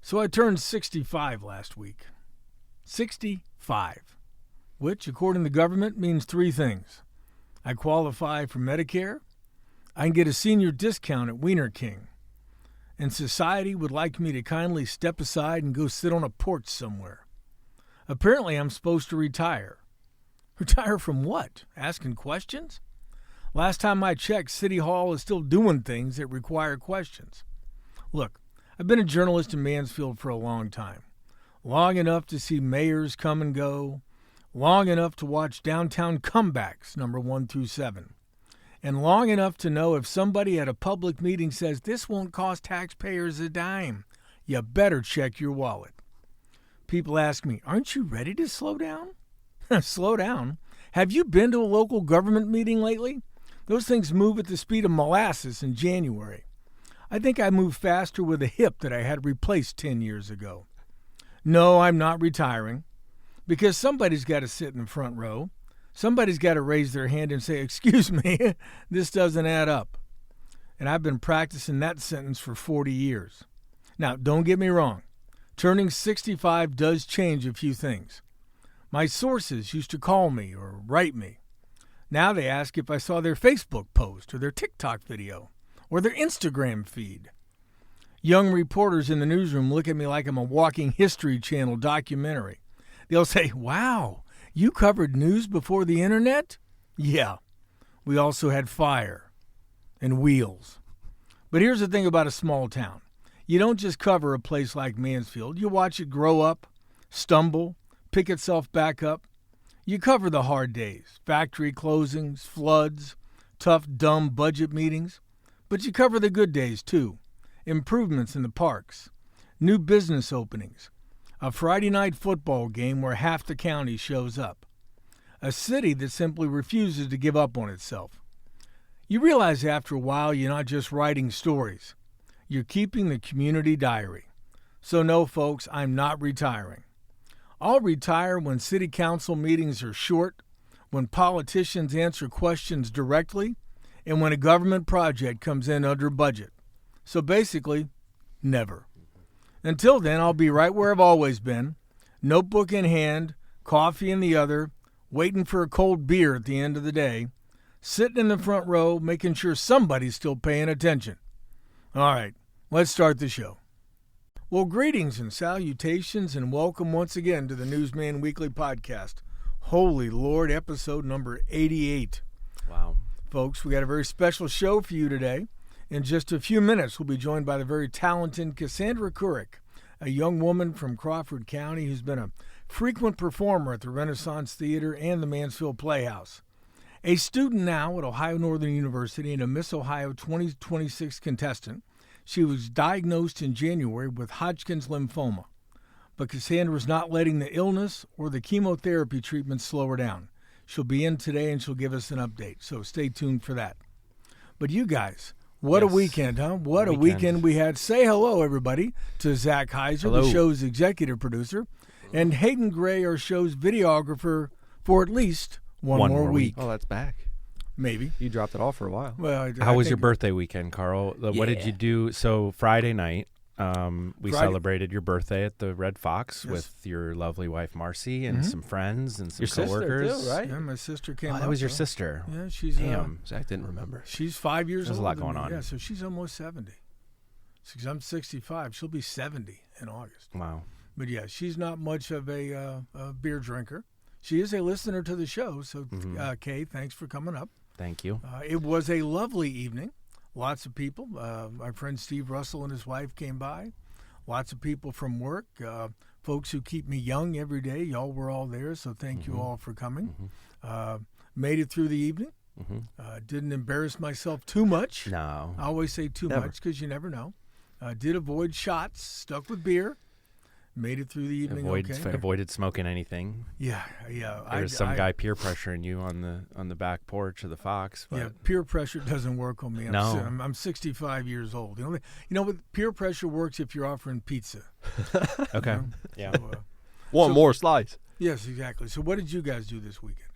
So I turned 65 last week. 65, which, according to the government, means three things. I qualify for Medicare, I can get a senior discount at Wiener King, and society would like me to kindly step aside and go sit on a porch somewhere. Apparently, I'm supposed to retire. Retire from what? Asking questions? Last time I checked, City Hall is still doing things that require questions. Look, I've been a journalist in Mansfield for a long time. Long enough to see mayors come and go. Long enough to watch downtown comebacks, number 1 through 7. And long enough to know if somebody at a public meeting says this won't cost taxpayers a dime, you better check your wallet. People ask me, aren't you ready to slow down? Slow down? Have you been to a local government meeting lately? Those things move at the speed of molasses in January. I think I move faster with a hip that I had replaced 10 years ago. No, I'm not retiring, because somebody's got to sit in the front row. Somebody's got to raise their hand and say, excuse me, this doesn't add up. And I've been practicing that sentence for 40 years. Now, don't get me wrong. Turning 65 does change a few things. My sources used to call me or write me. Now they ask if I saw their Facebook post or their TikTok video or their Instagram feed. Young reporters in the newsroom look at me like I'm a walking History Channel documentary. They'll say, wow, you covered news before the internet? Yeah, we also had fire and wheels. But here's the thing about a small town. You don't just cover a place like Mansfield. You watch it grow up, stumble, pick itself back up. You cover the hard days, factory closings, floods, tough, dumb budget meetings. But you cover the good days, too. Improvements in the parks, new business openings, a Friday night football game where half the county shows up, a city that simply refuses to give up on itself. You realize after a while you're not just writing stories. You're keeping the community diary. So no, folks, I'm not retiring. I'll retire when city council meetings are short, when politicians answer questions directly, and when a government project comes in under budget. So basically, never. Until then, I'll be right where I've always been, notebook in hand, coffee in the other, waiting for a cold beer at the end of the day, sitting in the front row, making sure somebody's still paying attention. All right, let's start the show. Well, greetings and salutations and welcome once again to the Newsman Weekly Podcast. Holy Lord, episode number 88. Wow. Folks, we got a very special show for you today. In just a few minutes, we'll be joined by the very talented Cassandra Kurek, a young woman from Crawford County who's been a frequent performer at the Renaissance Theater and the Mansfield Playhouse. A student now at Ohio Northern University and a Miss Ohio 2026 contestant, she was diagnosed in January with Hodgkin's lymphoma. But Cassandra's not letting the illness or the chemotherapy treatment slow her down. She'll be in today and she'll give us an update, so stay tuned for that. But you guys, what a weekend, huh? What a weekend we had. Say hello, everybody, to Zach Heiser, the show's executive producer, and Hayden Gray, our show's videographer, for at least one more week. Oh, that's back. Maybe. You dropped it off for a while. Well, How was your birthday weekend, Carl? What did you do? So Friday night, we celebrated your birthday at the Red Fox with your lovely wife, Marcy, and some friends and some your coworkers. Sister too, right? Yeah, my sister came up. That was your sister. Yeah, she's... Damn. Zach didn't remember. She's 5 years old. There's a lot going on. Yeah, so she's almost 70. So I'm 65. She'll be 70 in August. Wow. But yeah, she's not much of a beer drinker. She is a listener to the show. So, Kay, thanks for coming up. Thank you. It was a lovely evening. Lots of people. My friend Steve Russell and his wife came by. Lots of people from work. Folks who keep me young every day. Y'all were all there, so thank you all for coming. Made it through the evening. Didn't embarrass myself too much. No. I always say too much because you never know. Did avoid shots. Stuck with beer. Made it through the evening. Avoided smoking anything. Yeah. There was some guy peer pressuring you on the back porch of the Fox. But. Yeah, peer pressure doesn't work on me. I'm 65 years old. You know what? Peer pressure works if you're offering pizza. Okay. You know? Yeah. One more slice. Yes, exactly. So what did you guys do this weekend?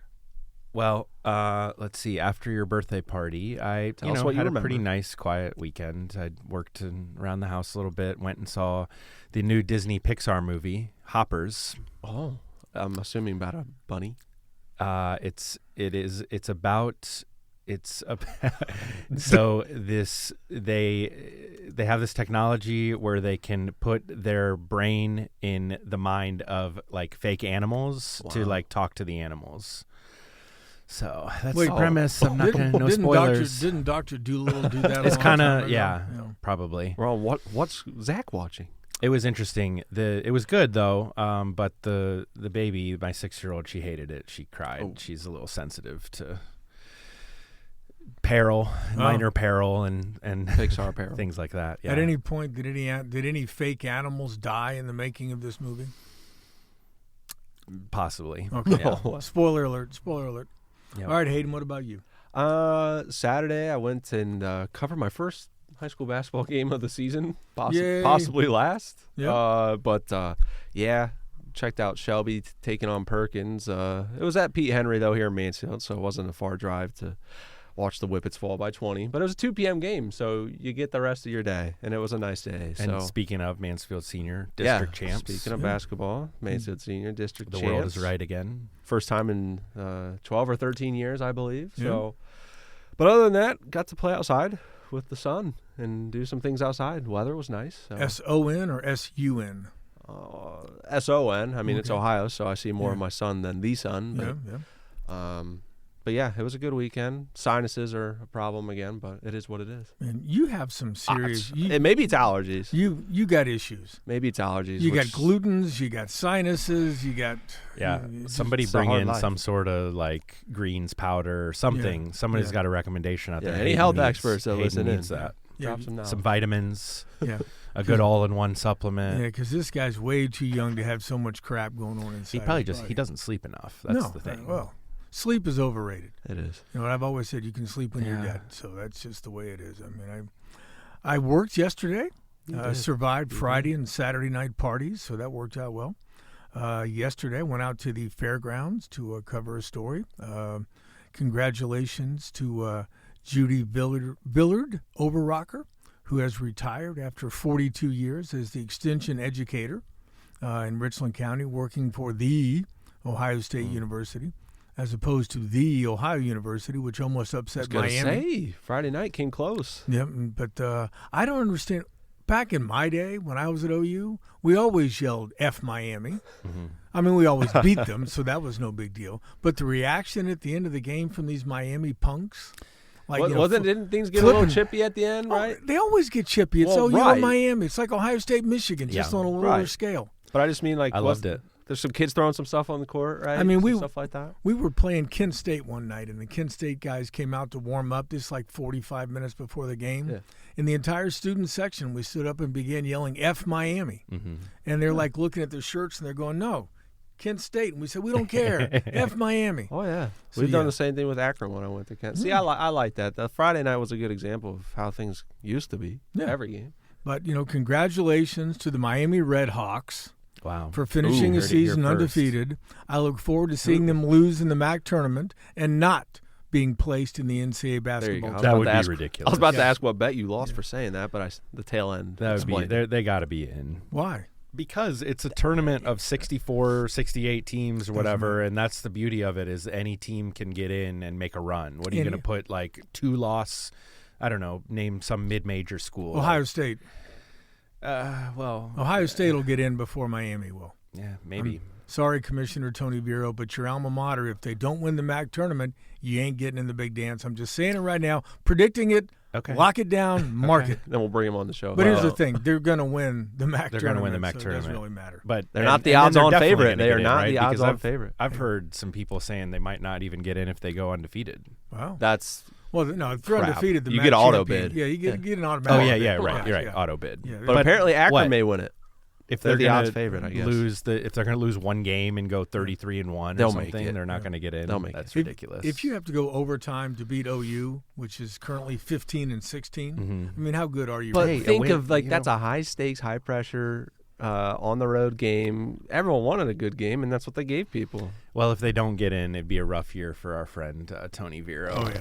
Well, let's see. After your birthday party, I Tell us what you had a remember. pretty nice, quiet weekend. I worked around the house a little bit. Went and saw the new Disney Pixar movie, Hoppers. Oh, I'm assuming about a bunny. It's about so this they have this technology where they can put their brain in the mind of like fake animals to like talk to the animals. So that's the premise. I'm not going to no spoilers. Didn't Dr. Doolittle do that? It's kind of yeah, probably. Well, what's Zach watching? It was interesting. It was good though. But the baby, my 6-year-old, she hated it. She cried. Oh. She's a little sensitive to peril, minor peril, and Pixar peril, things like that. Yeah. At any point, did any fake animals die in the making of this movie? Possibly. Okay. Yeah. Spoiler alert. Spoiler alert. Yep. All right, Hayden. What about you? Saturday, I went and covered my first high school basketball game of the season, Yay. possibly last. Yeah. Checked out Shelby taking on Perkins. It was at Pete Henry, though, here in Mansfield, so it wasn't a far drive to watch the Whippets fall by 20. But it was a 2 p.m. game, so you get the rest of your day, and it was a nice day. And speaking of Mansfield Senior District champs. Speaking of basketball, Mansfield Senior District the champs. world is right again. First time in 12 or 13 years, I believe. Yeah. So, but other than that, got to play outside with the sun and do some things outside. Weather was nice. So. SON or SUN? SON. I mean, it's Okay. Ohio, so I see more of my son than the sun. But, Yeah. but yeah, it was a good weekend. Sinuses are a problem again, but it is what it is. And you have some serious. Maybe it's allergies. You got issues. Maybe it's allergies. You got which- glutens. You got sinuses. You got. Somebody it's a bring hard in life. some sort of like greens powder or something. Yeah. Somebody's Yeah. got a recommendation out there. any Hayden health needs- experts that Hayden listen in. needs that. Yeah. Drop some now. Some vitamins, Yeah. a good all-in-one supplement. Yeah, because this guy's way too young to have so much crap going on inside. He probably his body. he doesn't sleep enough. That's no, the thing. Well, sleep is overrated. It is. You know what I've always said? You can sleep when you're Yeah. dead. So that's just the way it is. I mean, I worked yesterday. Survived Friday and Saturday night parties, so that worked out well. Yesterday, went out to the fairgrounds to cover a story. Congratulations to Judy Billard Overrocker, who has retired after 42 years as the extension educator in Richland County, working for the Ohio State University, as opposed to the Ohio University, which almost upset Miami. Friday night came close. Yeah, but I don't understand. Back in my day, when I was at OU, we always yelled F Miami. Mm-hmm. I mean, we always beat them, so that was no big deal. But the reaction at the end of the game from these Miami punks, like Didn't things get a little chippy at the end, right? They always get chippy. It's Well, OU right. and Miami. It's like Ohio State, Michigan, just on a lower scale. But I just mean like I loved it. There's some kids throwing some stuff on the court, right? I mean, Some stuff like that. We were playing Kent State one night, and the Kent State guys came out to warm up just like 45 minutes before the game. Yeah. In the entire student section, we stood up and began yelling F Miami. Mm-hmm. And they're like looking at their shirts, and they're going, no, Kent State. And we said, we don't care. F Miami. Oh yeah, So, we've done yeah. the same thing with Akron when I went to Kent. See, I like that. The Friday night was a good example of how things used to be. Yeah. Every game. But, congratulations to the Miami Redhawks Wow. for finishing the heard it here season first. undefeated. I look forward to seeing them lose in the MAC tournament and not being placed in the NCAA There you go. basketball I was That about would to be ask- ridiculous. I was about to Yeah. ask what bet you lost for saying that, but the tail end. That would explained be. it. They got to be in. Why? Because it's a tournament of 64, 68 teams or whatever, and that's the beauty of it is any team can get in and make a run. What are you going to put, like, 2-loss, I don't know, name some mid-major school. Ohio State. Well. Ohio State will get in before Miami will. Yeah, maybe. Sorry, Commissioner Tony Vero, but your alma mater, if they don't win the MAC tournament, you ain't getting in the big dance. I'm just saying it right now, predicting it, Okay. lock it down, mark it. Then we'll bring him on the show. But here's the thing. They're going to win the MAC They're tournament. gonna win the MAC so tournament. It doesn't really matter. But They're and- not the and then odds-on they're definitely favorite. gonna They get are in, not right? the Because odds-on favorite. I've heard some people saying they might not even get in if they go undefeated. Wow. That's Well, no, if they're crap. undefeated, the You MAC get auto champion. bid. Yeah, you Yeah. get an Oh, automatic. yeah, bid. yeah, right. You're right. Yeah. Auto bid. Yeah. but apparently Akron what? may win it. If They're the gonna odds favorite, I guess. if they're going to lose one game and go 33-1 or They'll make something, it. they're not going to get in. They'll make That's it. ridiculous. If you have to go overtime to beat OU, which is currently 15-16, I mean, how good are you? But really? Hey, think wait, of like you that's know- a high stakes, high pressure on the road game. Everyone wanted a good game, and that's what they gave people. Well, if they don't get in, it'd be a rough year for our friend Tony Vero. Oh,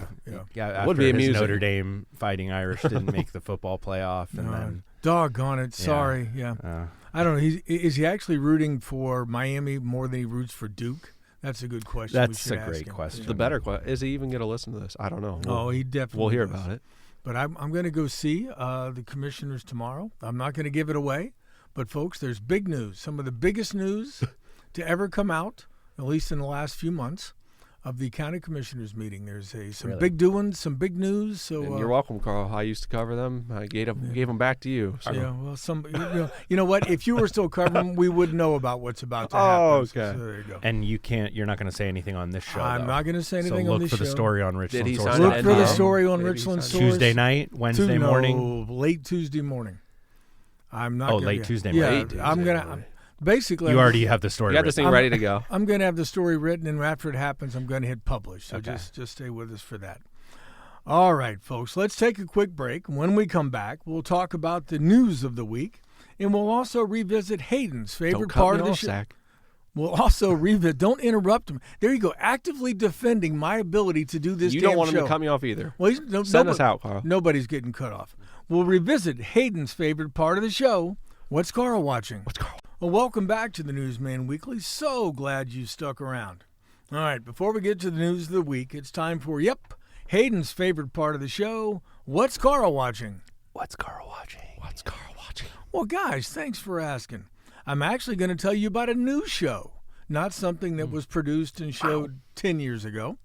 yeah. After Would be his amusing. Notre Dame Fighting Irish didn't make the football playoff, and then Doggone it. Sorry. Yeah. I don't know. Is he actually rooting for Miami more than he roots for Duke? That's a good question. That's a great question. The better question is, he even going to listen to this? I don't know. He definitely. We'll hear does. about it. But I'm going to go see the commissioners tomorrow. I'm not going to give it away. But, folks, there's big news. Some of the biggest news to ever come out, at least in the last few months, of the county commissioners meeting. There's some big doings, some big news. So And you're welcome, Carl. I used to cover them. I gave them back to you. So. Yeah, well, you know what? If you were still covering them, we would know about what's about to happen. Oh, okay. So there you go. And you're not going to say anything on this show. I'm not going to say anything so on this show. look for the story on Richland Did he Source. sign Look an for the NDA? story on Did he Richland sign- Source. Tuesday night, Wednesday morning. Late Tuesday morning. I'm not. gonna, late Tuesday yeah, morning. Tuesday I'm gonna. morning. Basically, You already have the story. You got this written. thing ready to go. I'm going to have the story written, and after it happens, I'm going to hit publish. So Okay. just stay with us for that. All right, folks, let's take a quick break. When we come back, we'll talk about the news of the week, and we'll also revisit Hayden's favorite Don't cut part me of the off, show. Zach. We'll also revisit. Don't interrupt him. There you go. Actively defending my ability to do this. You damn don't want him show. to cut me off either. Well, Send us out, Carl. Nobody's getting cut off. We'll revisit Hayden's favorite part of the show. What's Carl watching? What's Carl? Well, welcome back to the Newsman Weekly. So glad you stuck around. All right, before we get to the news of the week, it's time for, Hayden's favorite part of the show. What's Carl watching? What's Carl watching? What's Carl watching? Well, guys, thanks for asking. I'm actually going to tell you about a new show, not something that was produced and showed 10 years ago.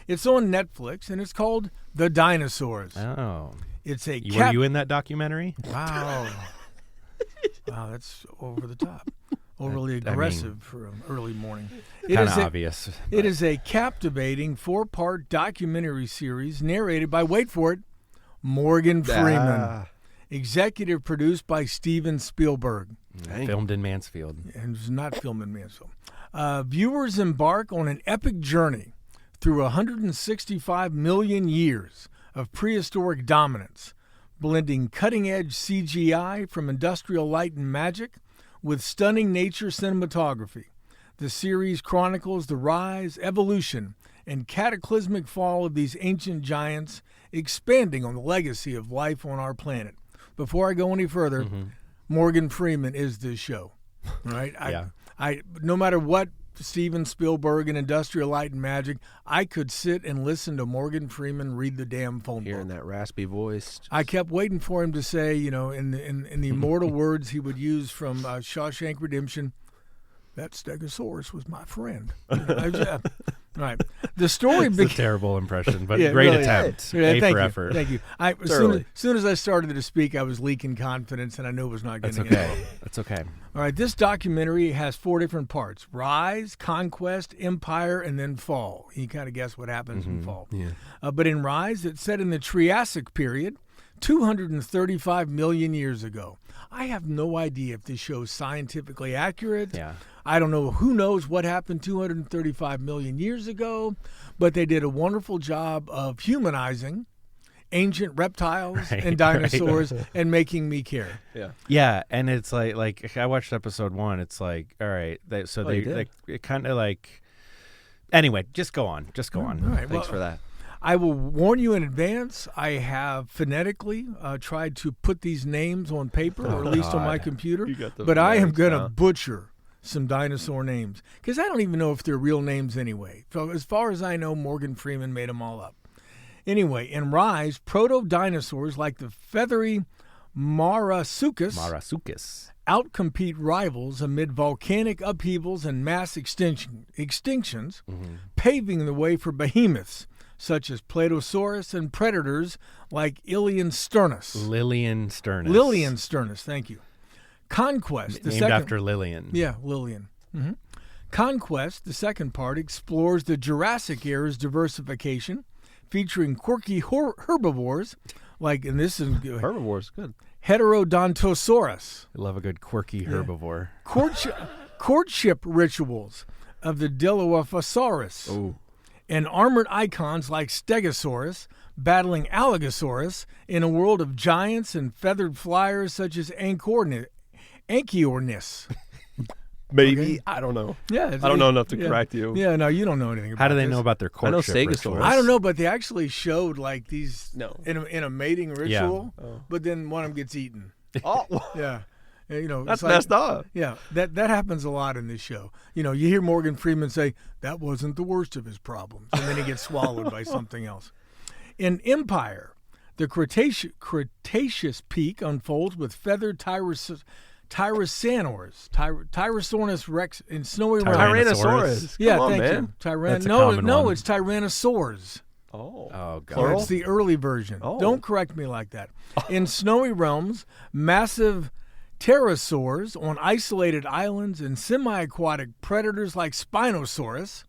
It's on Netflix, and it's called The Dinosaurs. Oh. It's a Were you in that documentary? Wow. Wow, that's over the top. Overly aggressive for an early morning. Kind of obvious. It is a captivating 4-part documentary series narrated by, wait for it, Morgan Freeman. Executive produced by Steven Spielberg. Filmed in Mansfield. And it was not filmed in Mansfield. Viewers embark on an epic journey through 165 million years of prehistoric dominance, blending cutting-edge CGI from industrial light and magic with stunning nature cinematography. The series chronicles the rise, evolution, and cataclysmic fall of these ancient giants, expanding on the legacy of life on our planet. Before I go any further, Morgan Freeman is this show. All right? I no matter what Steven Spielberg and Industrial Light and Magic, I could sit and listen to Morgan Freeman read the damn phone book. Hearing that raspy voice. I kept waiting for him to say, in the immortal words he would use from Shawshank Redemption, that Stegosaurus was my friend. Right. The story It's a terrible impression, but Yeah, great really. attempt. Yeah, A thank for you. effort. Thank you. As soon as I started to speak, I was leaking confidence, and I knew it was not That's getting okay. it. That's okay. All right, this documentary has 4 different parts: rise, conquest, empire, and then fall. You kind of guess what happens in fall. Yeah. But in Rise, it's set in the Triassic period, 235 million years ago. I have no idea if this show is scientifically accurate. Yeah. I don't know. Who knows what happened 235 million years ago, but they did a wonderful job of humanizing ancient reptiles and dinosaurs and making me care. Yeah. Yeah, and it's like I watched episode 1. It's like, all right, it kind of like. Anyway, just go on. All right. Thanks for that. I will warn you in advance, I have phonetically tried to put these names on paper, or at least on my computer, but I am going to butcher some dinosaur names because I don't even know if they're real names anyway. So as far as I know, Morgan Freeman made them all up. Anyway, in Rise, proto-dinosaurs like the feathery Marasuchus outcompete rivals amid volcanic upheavals and mass extinctions, paving the way for behemoths such as Platosaurus and predators like Lilian sternus, thank you. Conquest, named after Lillian. Yeah, Lillian. Conquest, the second part, explores the Jurassic era's diversification, featuring quirky herbivores like, and this is Herbivores, good. Heterodontosaurus. I love a good quirky herbivore. Courtship rituals of the Dilophosaurus. Oh. And armored icons like Stegosaurus battling Allosaurus in a world of giants and feathered flyers such as anchiornis. Maybe. Okay. I don't know. Yeah, I don't know enough to correct you. Yeah, no, you don't know anything about How do they this. know about their I know courtship Stegosaurus. rituals? I don't know, but they actually showed like these No. in a mating ritual, Oh. but then one of them gets eaten. Oh, Yeah. You know, that's it's like, messed up. Yeah, that happens a lot in this show. You know, you hear Morgan Freeman say, that wasn't the worst of his problems, and then he gets swallowed by something else. In Empire, the Cretaceous peak unfolds with feathered Tyrannosaurus rex in snowy Tyrannosaurus. Yeah, Come on, thank man. you. That's a common one. It's Tyrannosaurs. Oh. Oh, God. Plural? It's the early version. Oh. Don't correct me like that. In snowy realms, massive pterosaurs on isolated islands and semi-aquatic predators like Spinosaurus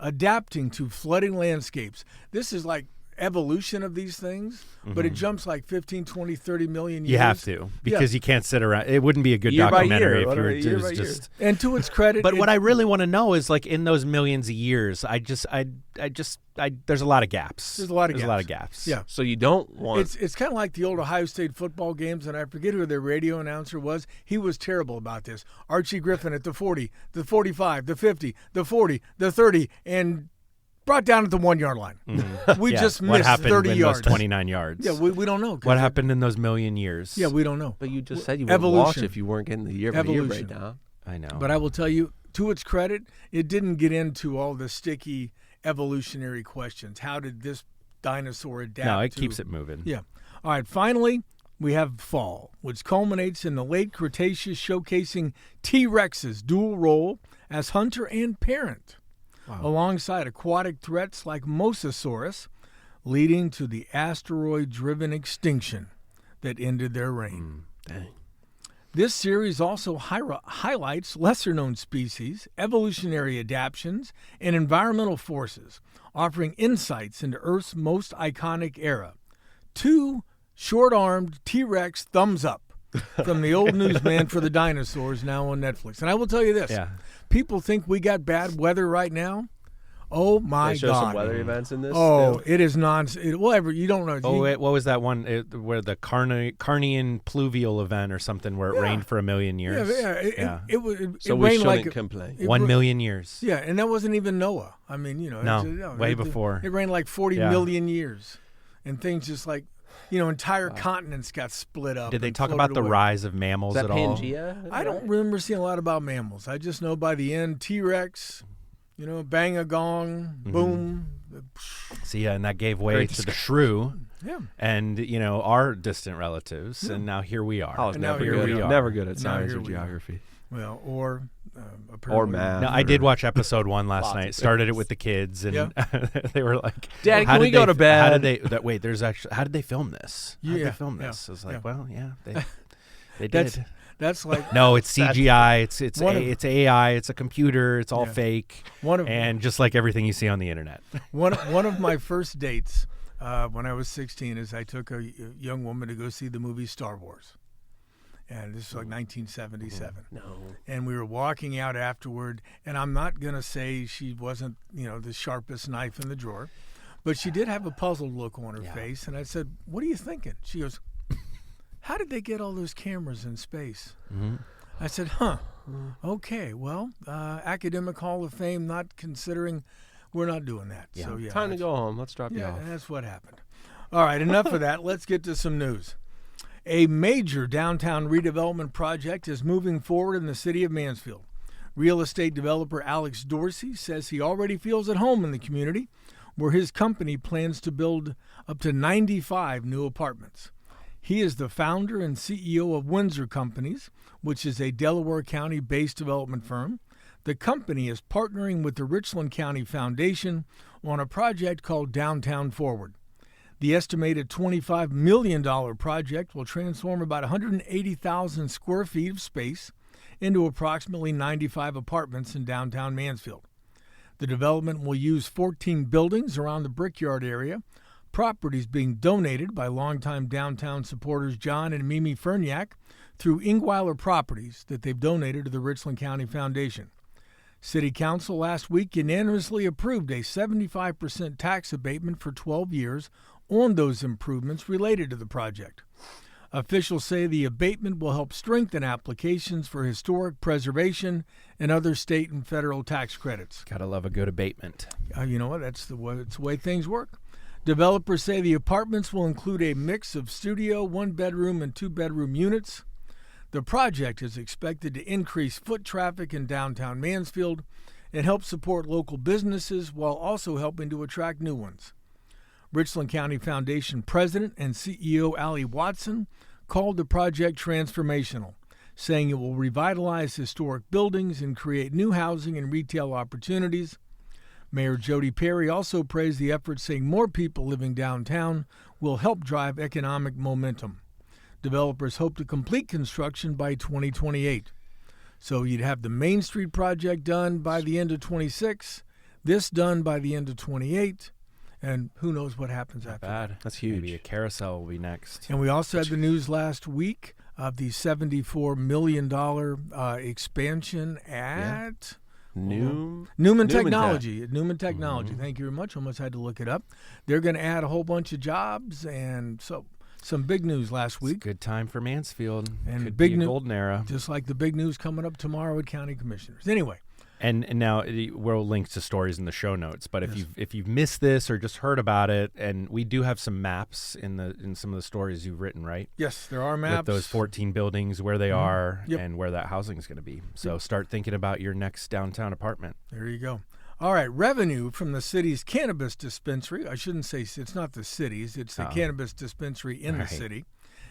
adapting to flooding landscapes. This is like evolution of these things, but it jumps like 15, 20, 30 million years. You have to, because you can't sit around. It wouldn't be a good Year by documentary year. if you were Year by year. just. And to its credit, But what I really want to know is, like, in those millions of years, there's a lot of gaps. There's a lot of There's gaps. gaps. Yeah. So you don't want. It's kind of like the old Ohio State football games, and I forget who their radio announcer was. He was terrible about this. Archie Griffin at the 40, the 45, the 50, the 40, the 30, and brought down at the 1 yard line. We Yeah. just What missed happened 30 in yards. those 29 yards? Yeah, we don't know. What happened in those million years? Yeah, we don't know. But you just said you wouldn't watch Evolution. if you weren't getting the year by year Evolution. breakdown. I know. But I will tell you, to its credit, it didn't get into all the sticky evolutionary questions. How did this dinosaur adapt? No, it to- keeps it moving. Yeah. All right. Finally, we have fall, which culminates in the late Cretaceous, showcasing T-Rex's dual role as hunter and parent, alongside aquatic threats like Mosasaurus, leading to the asteroid-driven extinction that ended their reign. Dang. This series also highlights lesser-known species, evolutionary adaptations, and environmental forces, offering insights into Earth's most iconic era. 2 short-armed T-Rex thumbs up from the old newsman for the dinosaurs, now on Netflix. And I will tell you this. Yeah. People think we got bad weather right now. Oh, my They show God. some weather events in this. Oh, too? it is nonsense. Whatever. You don't know. Oh, wait, what was that one where the Carnian pluvial event or something where it rained for a million years? So it we rained shouldn't like complain. 1 million years. Yeah, and that wasn't even Noah. I mean, No, way before. It rained like 40 Yeah. million years, and things just like, entire continents got split up. Did they and talk floated about the away. rise of mammals Is that at all? Pangea? I don't remember seeing a lot about mammals. I just know by the end, T-Rex, bang a gong, boom. See, yeah, and that gave way Great to the shrew Yeah. and, our distant relatives, and now here we are. I was And now never here good. we are. Never good at Now science here or we are. geography. Well, or Or math. No, I did watch episode 1 last Lots night. of Started it with the kids, and they were like, Daddy, how can we did go they- to bed? How did they? Wait, there's actually. How did they film this? How did Yeah, they film yeah, this? I was like, yeah. well, yeah, they That's did. that's like No, it's CGI. It's One of- it's AI. It's a computer. It's all Yeah. fake, one of and just like everything you see on the internet. one of my first dates when I was 16 is I took a young woman to go see the movie Star Wars. And this was like 1977. No. And we were walking out afterward, and I'm not going to say she wasn't, the sharpest knife in the drawer, but she did have a puzzled look on her face. And I said, "What are you thinking?" She goes, "How did they get all those cameras in space?" I said, okay, well, Academic Hall of Fame not considering, we're not doing that. Yeah. So, yeah. Time to go home. Let's drop you Yeah, off. that's what happened. All right, enough of that. Let's get to some news. A major downtown redevelopment project is moving forward in the city of Mansfield. Real estate developer Alex Dorsey says he already feels at home in the community, where his company plans to build up to 95 new apartments. He is the founder and CEO of Windsor Companies, which is a Delaware County-based development firm. The company is partnering with the Richland County Foundation on a project called Downtown Forward. The estimated $25 million project will transform about 180,000 square feet of space into approximately 95 apartments in downtown Mansfield. The development will use 14 buildings around the Brickyard area, properties being donated by longtime downtown supporters John and Mimi Ferniak through Ingweiler Properties that they've donated to the Richland County Foundation. City Council last week unanimously approved a 75% tax abatement for 12 years on those improvements related to the project. Officials say the abatement will help strengthen applications for historic preservation and other state and federal tax credits. Gotta love a good abatement. You know what? It's the way things work. Developers say the apartments will include a mix of studio, 1-bedroom, and 2-bedroom units. The project is expected to increase foot traffic in downtown Mansfield and help support local businesses while also helping to attract new ones. Richland County Foundation President and CEO Allie Watson called the project transformational, saying it will revitalize historic buildings and create new housing and retail opportunities. Mayor Jody Perry also praised the effort, saying more people living downtown will help drive economic momentum. Developers hope to complete construction by 2028. So you'd have the Main Street project done by the end of 26, this done by the end of 28, and who knows what happens after that. That's huge. Maybe a carousel will be next. And we also had the news last week of the $74 million expansion at Newman Technology. Newman Technology. Thank you very much. Almost had to look it up. They're going to add a whole bunch of jobs, and so some big news last week. It's a good time for Mansfield. And could big be a golden era. Just like the big news coming up tomorrow with county commissioners. Anyway. And now we'll link to stories in the show notes. But if you've missed this or just heard about it, and we do have some maps in some of the stories you've written, right? Yes, there are maps. With those 14 buildings, where they are, Yep. and where that housing is going to be. So start thinking about your next downtown apartment. There you go. All right, revenue from the city's cannabis dispensary, I shouldn't say it's not the city's, it's the cannabis dispensary in the city,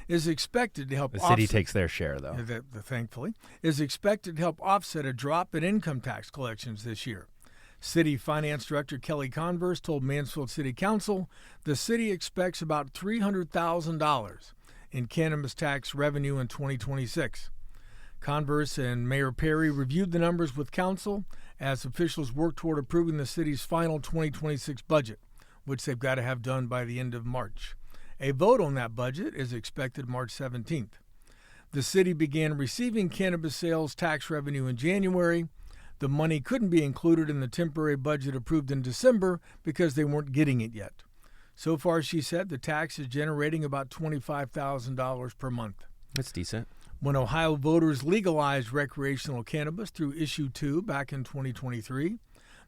is expected to help The city takes their share, though. Thankfully, is expected to help offset a drop in income tax collections this year. City Finance Director Kelly Converse told Mansfield City Council the city expects about $300,000 in cannabis tax revenue in 2026. Converse and Mayor Perry reviewed the numbers with council as officials work toward approving the city's final 2026 budget, which they've got to have done by the end of March. A vote on that budget is expected March 17th. The city began receiving cannabis sales tax revenue in January. The money couldn't be included in the temporary budget approved in December because they weren't getting it yet. So far, she said, the tax is generating about $25,000 per month. That's decent. When Ohio voters legalized recreational cannabis through Issue 2 back in 2023,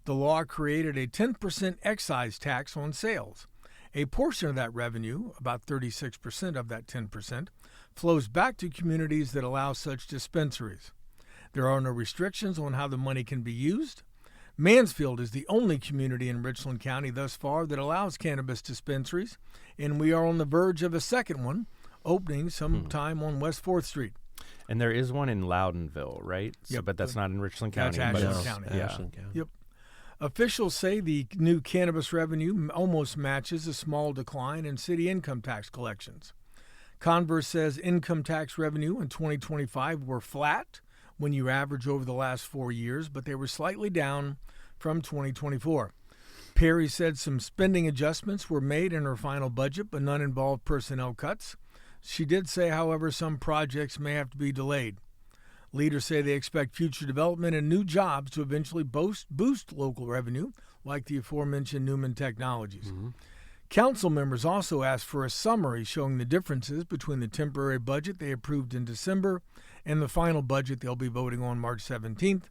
the law created a 10% excise tax on sales. A portion of that revenue, about 36% of that 10%, flows back to communities that allow such dispensaries. There are no restrictions on how the money can be used. Mansfield is the only community in Richland County thus far that allows cannabis dispensaries, and we are on the verge of a second one opening sometime on West 4th Street. And there is one in Loudonville, right? Yep. But that's not in Richland County. That's but Ashland County. Yeah. Ashland County. Yep. Officials say the new cannabis revenue almost matches a small decline in city income tax collections. Converse says income tax revenue in 2025 were flat when you average over the last 4 years, but they were slightly down from 2024. Perry said some spending adjustments were made in her final budget, but none involved personnel cuts. She did say, however, some projects may have to be delayed. Leaders say they expect future development and new jobs to eventually boost local revenue, like the aforementioned Newman Technologies. Council members also asked for a summary showing the differences between the temporary budget they approved in December and the final budget they'll be voting on March 17th.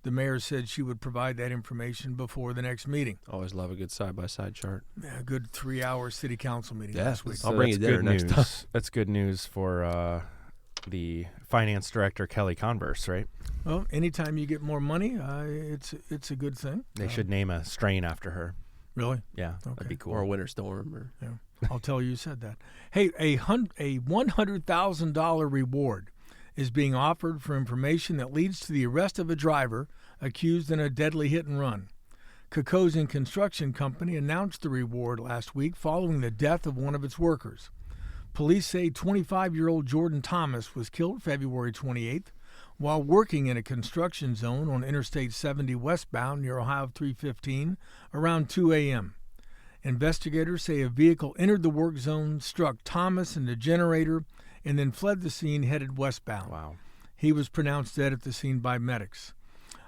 The mayor said she would provide that information before the next meeting. Always love a good side-by-side chart. A good 3-hour city council meeting Yeah, last week. I'll bring you dinner next time. That's good news for the finance director, Kelly Converse, right? Well, anytime you get more money, it's a good thing. They should name a strain after her. Really? Yeah, Okay. that'd be cool. Or a winter storm. Or Yeah, I'll tell you said that. Hey, a $100,000 reward is being offered for information that leads to the arrest of a driver accused in a deadly hit and run. Kokosing Construction Company announced the reward last week following the death of one of its workers. Police say 25-year-old Jordan Thomas was killed February 28th while working in a construction zone on Interstate 70 westbound near Ohio 315 around 2 a.m. Investigators say a vehicle entered the work zone, struck Thomas and the generator, and then fled the scene headed westbound. Wow. He was pronounced dead at the scene by medics.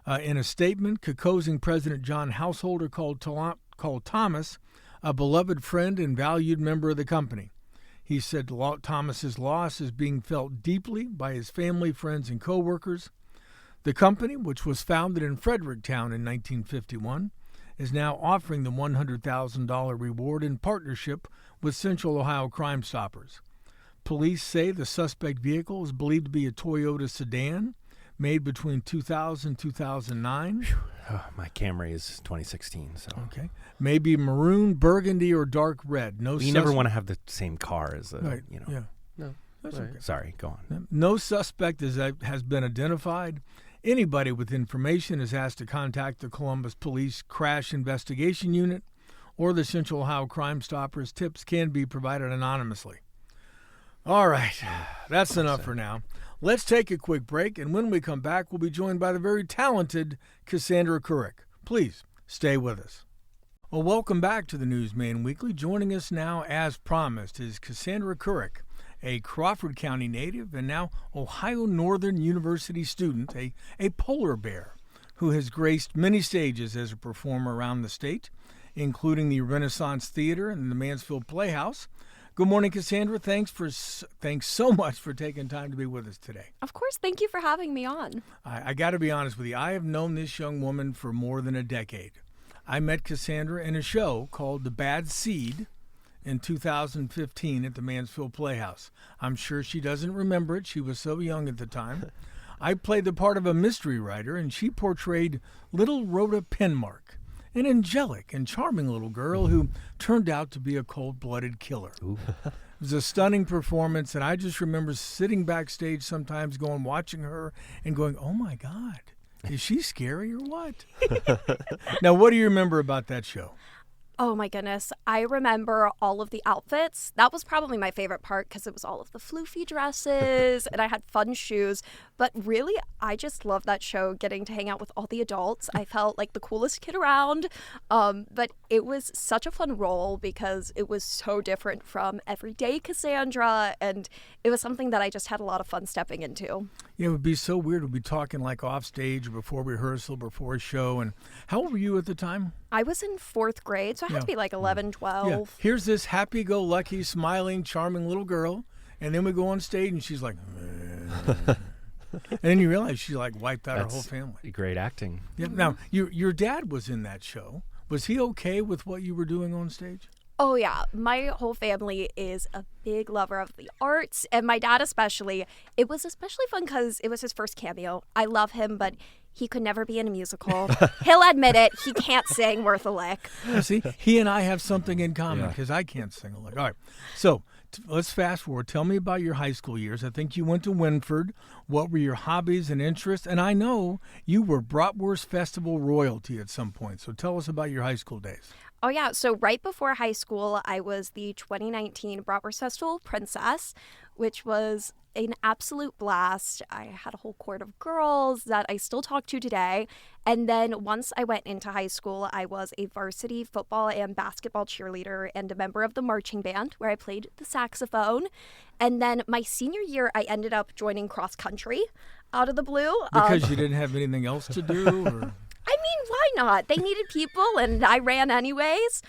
In a statement, Kokosing President John Householder called Thomas a beloved friend and valued member of the company. He said Thomas's loss is being felt deeply by his family, friends, and coworkers. The company, which was founded in Fredericktown in 1951, is now offering the $100,000 reward in partnership with Central Ohio Crime Stoppers. Police say the suspect vehicle is believed to be a Toyota sedan made between 2000 and 2009. Oh, my Camry is 2016, so. Okay. Maybe maroon, burgundy, or dark red. You never want to have the same car as a, Right. you know. Yeah. No. That's Right. okay. Sorry, go on. No suspect has been identified. Anybody with information is asked to contact the Columbus Police Crash Investigation Unit or the Central Ohio Crime Stoppers. Tips can be provided anonymously. All right, that's enough for now. Let's take a quick break, and when we come back, we'll be joined by the very talented Cassandra Kurek. Please stay with us. Well, welcome back to the Newsman Weekly. Joining us now, as promised, is Cassandra Kurek, a Crawford County native and now Ohio Northern University student, a polar bear who has graced many stages as a performer around the state, including the Renaissance Theater and the Mansfield Playhouse. Good morning, Cassandra. Thanks so much for taking time to be with us today. Of course. Thank you for having me on. I got to be honest with you. I have known this young woman for more than a decade. I met Cassandra in a show called The Bad Seed in 2015 at the Mansfield Playhouse. I'm sure she doesn't remember it. She was so young at the time. I played the part of a mystery writer, and she portrayed Little Rhoda Penmark, an angelic and charming little girl who turned out to be a cold-blooded killer. It was a stunning performance, and I just remember sitting backstage sometimes watching her and going, oh my God, is she scary or what? Now, what do you remember about that show? Oh my goodness. I remember all of the outfits. That was probably my favorite part because it was all of the floofy dresses and I had fun shoes. But really, I just loved that show, getting to hang out with all the adults. I felt like the coolest kid around. But it was such a fun role because it was so different from everyday Cassandra. And it was something that I just had a lot of fun stepping into. Yeah, it would be so weird. We'd be talking like off stage or before rehearsal, before a show. And how old were you at the time? I was in 4th grade, so I had to be like 11, 12. Yeah. Here's this happy-go-lucky, smiling, charming little girl, and then we go on stage and she's like, and then you realize she like wiped out her whole family. Great acting. Yeah. Now, your dad was in that show. Was he okay with what you were doing on stage? Oh, yeah. My whole family is a big lover of the arts, and my dad especially. It was especially fun because it was his first cameo. I love him, but he could never be in a musical. He'll admit it. He can't sing worth a lick. See, he and I have something in common because I can't sing a lick. All right. So let's fast forward. Tell me about your high school years. I think you went to Winford. What were your hobbies and interests? And I know you were Bratwurst Festival royalty at some point. So tell us about your high school days. Oh, yeah. So right before high school, I was the 2019 Bratwurst Festival Princess, which was an absolute blast. I had a whole court of girls that I still talk to today. And then once I went into high school, I was a varsity football and basketball cheerleader and a member of the marching band where I played the saxophone. And then my senior year, I ended up joining cross country out of the blue. Because you didn't have anything else to do? Or? I mean, why not? They needed people, and I ran anyways.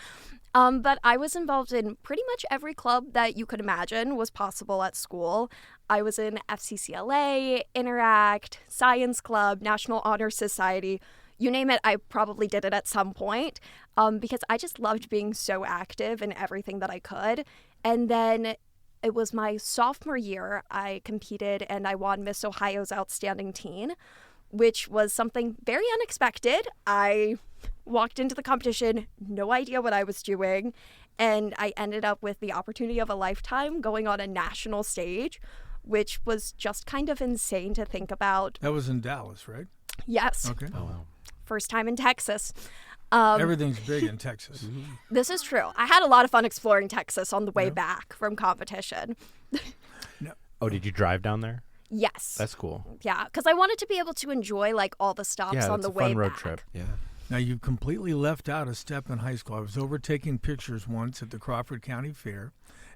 But I was involved in pretty much every club that you could imagine was possible at school. I was in FCCLA, Interact, Science Club, National Honor Society. You name it, I probably did it at some point because I just loved being so active in everything that I could. And then it was my sophomore year, I competed and I won Miss Ohio's Outstanding Teen, which was something very unexpected. I walked into the competition, no idea what I was doing, and I ended up with the opportunity of a lifetime going on a national stage, which was just kind of insane to think about. That was in Dallas, right? Yes. Okay. Oh, wow. First time in Texas. Everything's big in Texas. This is true. I had a lot of fun exploring Texas on the way back from competition. Oh, did you drive down there? Yes. That's cool. Yeah, because I wanted to be able to enjoy like all the stops on the way fun road back. trip. Yeah. Now, you completely left out a step in high school. I was over taking pictures once at the Crawford County Fair,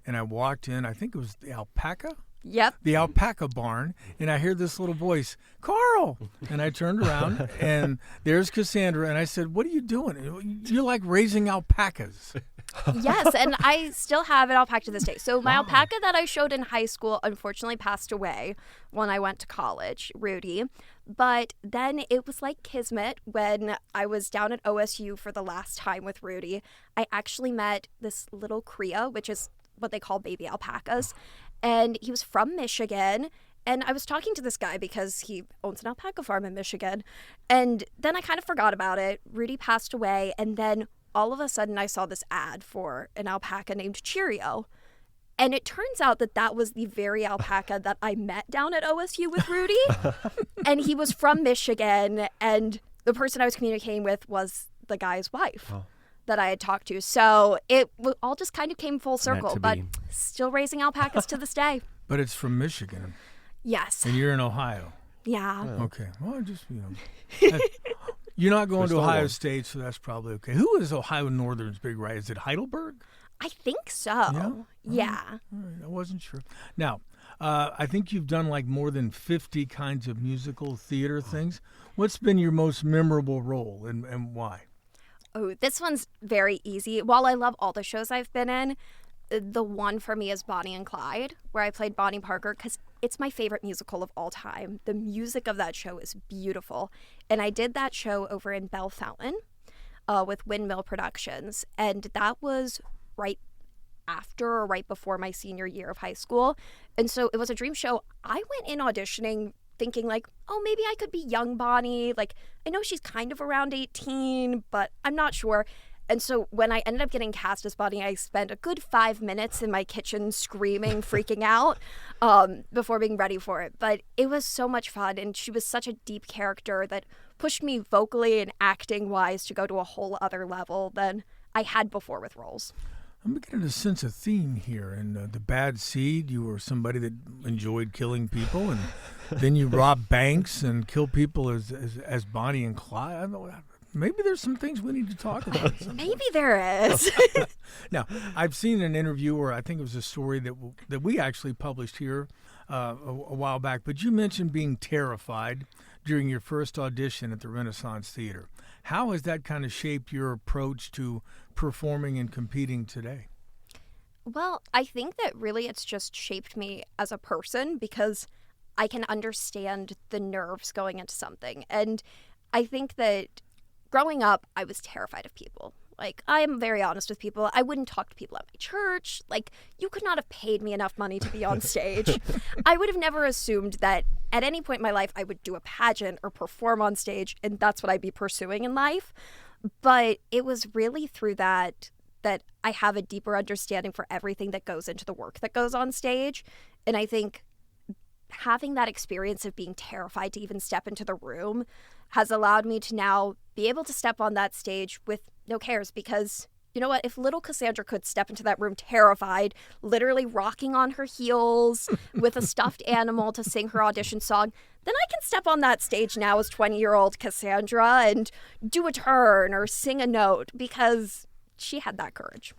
and I walked in, I think it was the alpaca? Yep. The alpaca barn, and I hear this little voice, Carl! And I turned around, and there's Cassandra, and I said, what are you doing? You're like raising alpacas. Yes, and I still have it alpaca to this day. So my alpaca that I showed in high school unfortunately passed away when I went to college, Rudy. But then it was like kismet when I was down at OSU for the last time with Rudy. I actually met this little cria, which is what they call baby alpacas. And he was from Michigan. And I was talking to this guy because he owns an alpaca farm in Michigan. And then I kind of forgot about it. Rudy passed away. And then all of a sudden I saw this ad for an alpaca named Cheerio. And it turns out that that was the very alpaca that I met down at OSU with Rudy. And he was from Michigan. And the person I was communicating with was the guy's wife that I had talked to. So it all just kind of came full circle. But still raising alpacas to this day. But it's from Michigan. Yes. And you're in Ohio. Yeah. Okay. Well, just, you're not going to Ohio State, so that's probably okay. Who is Ohio Northern's big right? Is it Heidelberg? I think so. Yeah. All right. I wasn't sure. Now, I think you've done like more than 50 kinds of musical theater things. What's been your most memorable role and why? Oh, this one's very easy. While I love all the shows I've been in, the one for me is Bonnie and Clyde, where I played Bonnie Parker, because it's my favorite musical of all time. The music of that show is beautiful. And I did that show over in Bell Fountain with Windmill Productions. And that was right after or right before my senior year of high school. And so it was a dream show. I went in auditioning thinking like, oh, maybe I could be young Bonnie. Like, I know she's kind of around 18, but I'm not sure. And so when I ended up getting cast as Bonnie, I spent a good 5 minutes in my kitchen screaming, freaking out before being ready for it. But it was so much fun. And she was such a deep character that pushed me vocally and acting-wise to go to a whole other level than I had before with roles. I'm getting a sense of theme here. In The Bad Seed, you were somebody that enjoyed killing people, and then you rob banks and kill people as Bonnie and Clyde. I don't know. Maybe there's some things we need to talk about. Maybe there is. Now, I've seen an interview, or I think it was a story that we actually published here a while back, but you mentioned being terrified during your first audition at the Renaissance Theater. How has that kind of shaped your approach to performing and competing today? Well, I think that really it's just shaped me as a person because I can understand the nerves going into something. And I think that growing up, I was terrified of people. Like, I am very honest with people. I wouldn't talk to people at my church. Like, you could not have paid me enough money to be on stage. I would have never assumed that at any point in my life I would do a pageant or perform on stage, and that's what I'd be pursuing in life. But it was really through that I have a deeper understanding for everything that goes into the work that goes on stage. And I think having that experience of being terrified to even step into the room has allowed me to now be able to step on that stage with no cares, because you know what? If little Cassandra could step into that room terrified, literally rocking on her heels with a stuffed animal to sing her audition song, then I can step on that stage now as 20-year-old Cassandra and do a turn or sing a note because she had that courage.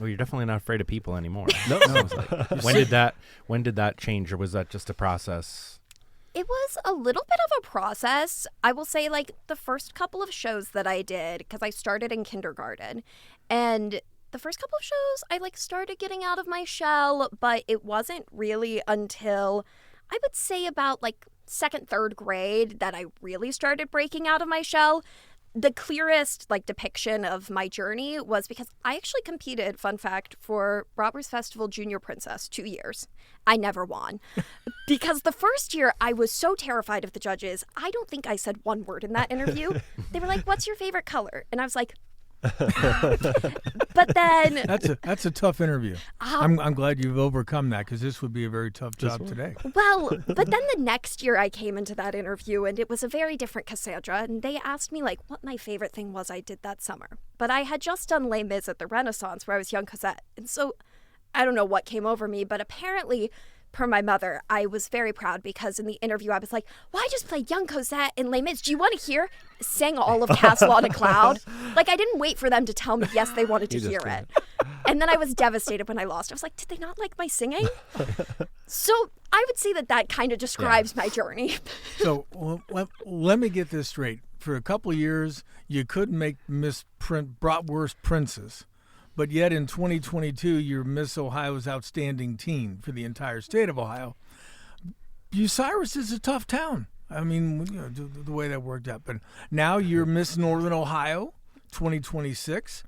Well, you're definitely not afraid of people anymore. No. When did that change, or was that just a process? It was a little bit of a process. I will say, like, the first couple of shows that I did, because I started in kindergarten, and the first couple of shows, I, started getting out of my shell, but it wasn't really until, I would say, about, second, third grade that I really started breaking out of my shell. The clearest depiction of my journey was because I actually competed, fun fact, for Bratwurst Festival Junior Princess 2 years. I never won. Because the first year I was so terrified of the judges, I don't think I said one word in that interview. They were like, "What's your favorite color?" And I was like, but then that's a tough interview. I'm glad you've overcome that, because this would be a very tough job today. Well, but then the next year I came into that interview and it was a very different Cassandra, and they asked me what my favorite thing was I did that summer. But I had just done Les Mis at the Renaissance where I was young Cosette, and so I don't know what came over me, but apparently, per my mother, I was very proud because in the interview I was like, "Well, I just played young Cosette in Les Mis. Do you want to hear?" Sang all of Castle on a Cloud. I didn't wait for them to tell me yes, they wanted to hear it. And then I was devastated when I lost. I was like, did they not like my singing? So I would say that kind of describes my journey. So let me get this straight. For a couple of years, you couldn't make Miss Bratwurst Princess. but yet in 2022, you're Miss Ohio's Outstanding Teen for the entire state of Ohio. Bucyrus is a tough town. I mean, the way that worked out. But now you're Miss Northern Ohio 2026,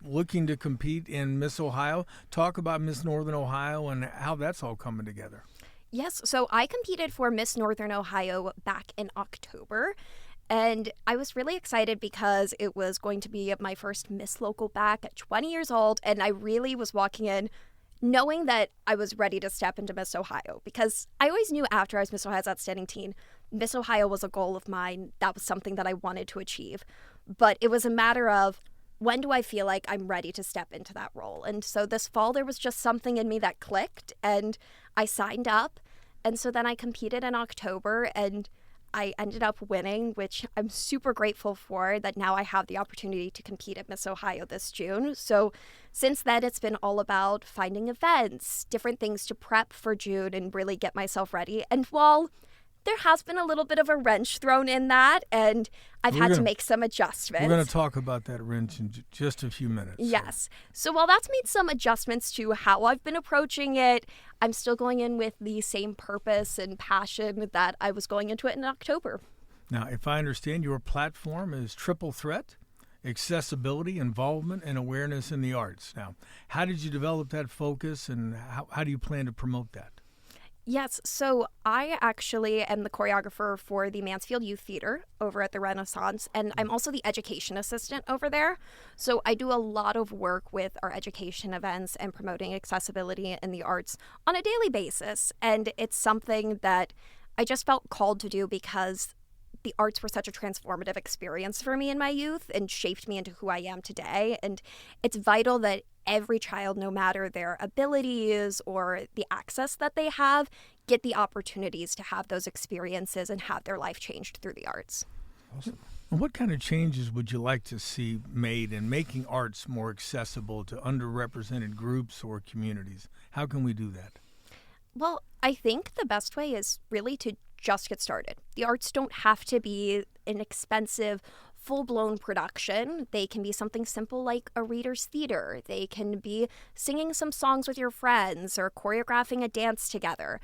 looking to compete in Miss Ohio. Talk about Miss Northern Ohio and how that's all coming together. Yes, so I competed for Miss Northern Ohio back in October, and I was really excited because it was going to be my first Miss Local back at 20 years old, and I really was walking in knowing that I was ready to step into Miss Ohio, because I always knew after I was Miss Ohio's Outstanding Teen, Miss Ohio was a goal of mine. That was something that I wanted to achieve. But it was a matter of, when do I feel like I'm ready to step into that role? And so this fall, there was just something in me that clicked, and I signed up. And so then I competed in October, and I ended up winning, which I'm super grateful for, that now I have the opportunity to compete at Miss Ohio this June. So since then, it's been all about finding events, different things to prep for June and really get myself ready. And while there has been a little bit of a wrench thrown in that, and I've had to make some adjustments. We're going to talk about that wrench in just a few minutes. Yes. So while that's made some adjustments to how I've been approaching it, I'm still going in with the same purpose and passion that I was going into it in October. Now, if I understand, your platform is triple threat: accessibility, involvement, and awareness in the arts. Now, how did you develop that focus, and how do you plan to promote that? Yes, so I actually am the choreographer for the Mansfield Youth Theater over at the Renaissance, and I'm also the education assistant over there. So I do a lot of work with our education events and promoting accessibility in the arts on a daily basis. And it's something that I just felt called to do because the arts were such a transformative experience for me in my youth and shaped me into who I am today. And it's vital that every child, no matter their abilities or the access that they have, get the opportunities to have those experiences and have their life changed through the arts. Awesome. And what kind of changes would you like to see made in making arts more accessible to underrepresented groups or communities? How can we do that? Well, I think the best way is really to just get started. The arts don't have to be an expensive, full-blown production. They can be something simple like a reader's theater. They can be singing some songs with your friends or choreographing a dance together.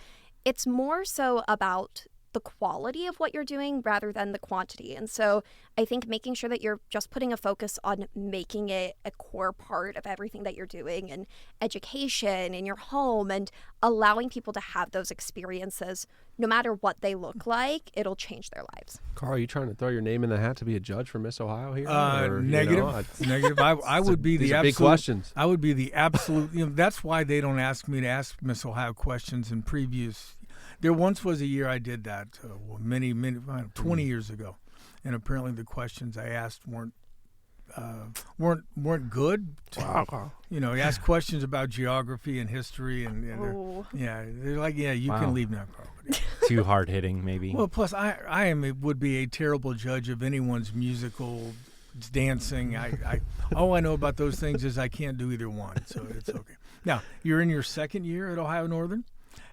It's more so about the quality of what you're doing rather than the quantity. And so I think making sure that you're just putting a focus on making it a core part of everything that you're doing in education, in your home, and allowing people to have those experiences, no matter what they look like, it'll change their lives. Carl, are you trying to throw your name in the hat to be a judge for Miss Ohio here? Negative. Negative. I would be the absolute. Big questions. I would be the absolute. That's why they don't ask me to ask Miss Ohio questions in previous. There once was a year I did that, many 20 years ago, and apparently the questions I asked weren't good. Wow. You ask questions about geography and history, and they're like, you can leave now, Carl. Too hard hitting, maybe. Well, plus I would be a terrible judge of anyone's musical dancing. All I know about those things is I can't do either one, so it's okay. Now, you're in your second year at Ohio Northern.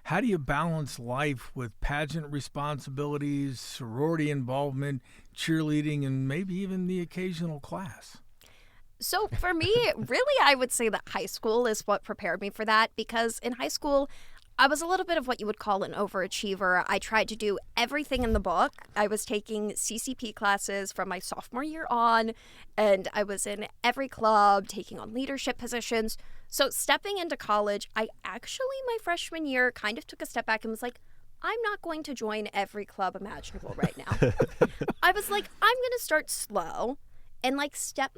How do you balance life with pageant responsibilities, sorority involvement, cheerleading, and maybe even the occasional class? So for me, really, I would say that high school is what prepared me for that, because in high school, I was a little bit of what you would call an overachiever. I tried to do everything in the book. I was taking CCP classes from my sophomore year on, and I was in every club, taking on leadership positions. So stepping into college, I actually, my freshman year, kind of took a step back and was like, I'm not going to join every club imaginable right now. I was like, I'm going to start slow and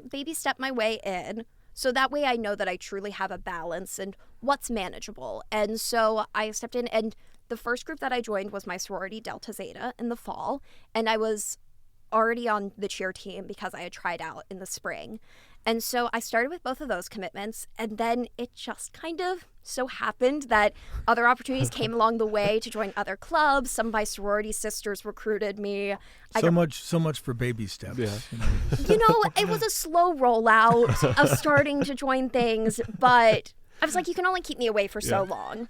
baby step my way in. So that way I know that I truly have a balance and what's manageable. And so I stepped in, and the first group that I joined was my sorority Delta Zeta in the fall. And I was already on the cheer team because I had tried out in the spring. And so I started with both of those commitments, and then it just kind of so happened that other opportunities came along the way to join other clubs. Some of my sorority sisters recruited me. So much for baby steps. Yeah. It was a slow rollout of starting to join things, but I was like, you can only keep me away for so long.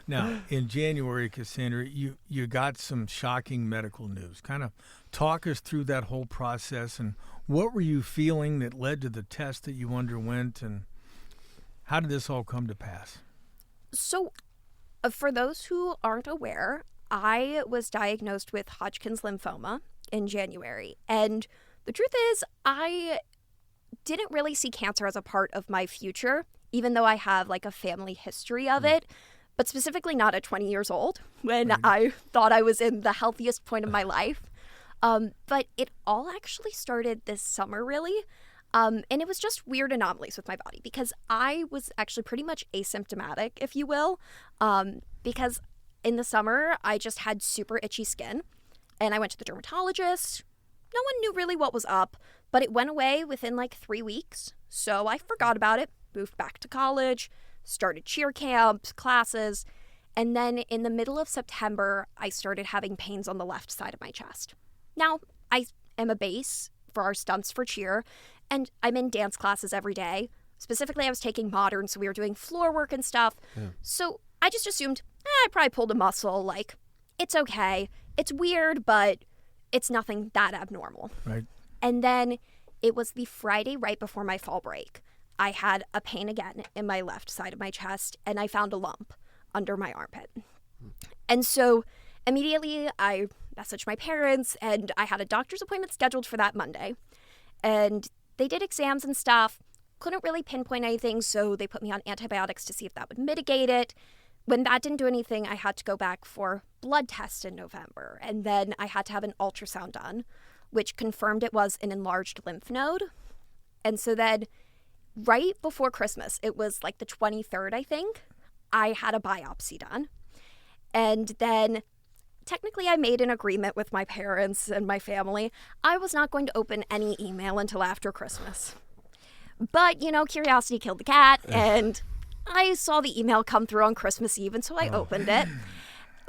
Now, in January, Cassandra, you got some shocking medical news. Kind of talk us through that whole process, and what were you feeling that led to the test that you underwent, and how did this all come to pass? So, for those who aren't aware, I was diagnosed with Hodgkin's lymphoma in January. And the truth is, I didn't really see cancer as a part of my future, even though I have like a family history of it, but specifically not at 20 years old when I thought I was in the healthiest point of my life. But it all actually started this summer, really. And it was just weird anomalies with my body because I was actually pretty much asymptomatic, if you will, because in the summer I just had super itchy skin and I went to the dermatologist. No one knew really what was up, but it went away within like 3 weeks. So I forgot about it, moved back to college, started cheer camps, classes, and then in the middle of September, I started having pains on the left side of my chest. Now, I am a bass for our stunts for cheer, and I'm in dance classes every day. Specifically, I was taking modern, so we were doing floor work and stuff. Yeah. So I just assumed, I probably pulled a muscle, like, it's okay. It's weird, but it's nothing that abnormal. Right. And then it was the Friday right before my fall break. I had a pain again in my left side of my chest, and I found a lump under my armpit. And so immediately I messaged my parents, and I had a doctor's appointment scheduled for that Monday. And they did exams and stuff, couldn't really pinpoint anything, so they put me on antibiotics to see if that would mitigate it. When that didn't do anything, I had to go back for blood tests in November, and then I had to have an ultrasound done, which confirmed it was an enlarged lymph node. And so then right before Christmas, it was like the 23rd, I think, I had a biopsy done. And then technically I made an agreement with my parents and my family. I was not going to open any email until after Christmas. But, you know, curiosity killed the cat, and I saw the email come through on Christmas Eve, and so I opened it.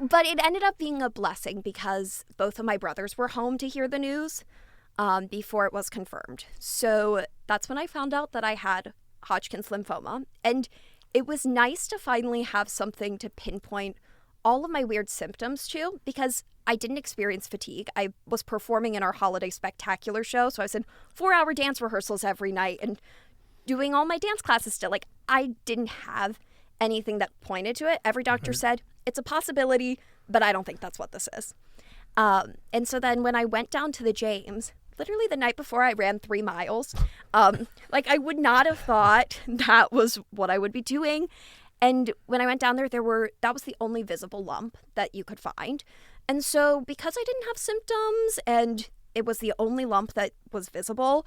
But it ended up being a blessing because both of my brothers were home to hear the news before it was confirmed. So that's when I found out that I had Hodgkin's lymphoma. And it was nice to finally have something to pinpoint all of my weird symptoms to, because I didn't experience fatigue. I was performing in our holiday spectacular show, so I was in 4-hour dance rehearsals every night and doing all my dance classes still. Like, I didn't have anything that pointed to it. Every doctor said, it's a possibility, but I don't think that's what this is. And so then when I went down to the James, literally the night before I ran 3 miles, like I would not have thought that was what I would be doing. And when I went down there, that was the only visible lump that you could find. And so because I didn't have symptoms and it was the only lump that was visible,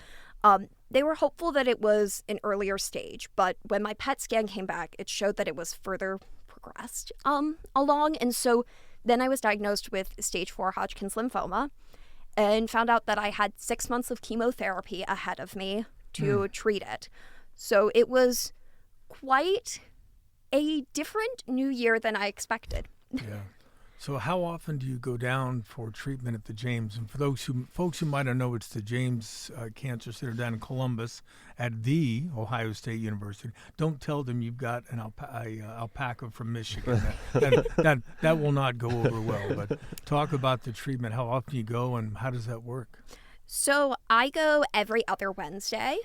they were hopeful that it was an earlier stage. But when my PET scan came back, it showed that it was further progressed along. And so then I was diagnosed with stage 4 Hodgkin's lymphoma and found out that I had 6 months of chemotherapy ahead of me to treat it. So it was quite a different new year than I expected. Yeah. So how often do you go down for treatment at the James? And for those folks who might not know, it's the James Cancer Center down in Columbus at the Ohio State University. Don't tell them you've got an alpaca from Michigan. That will not go over well. But talk about the treatment. How often you go, and how does that work? So I go every other Wednesday,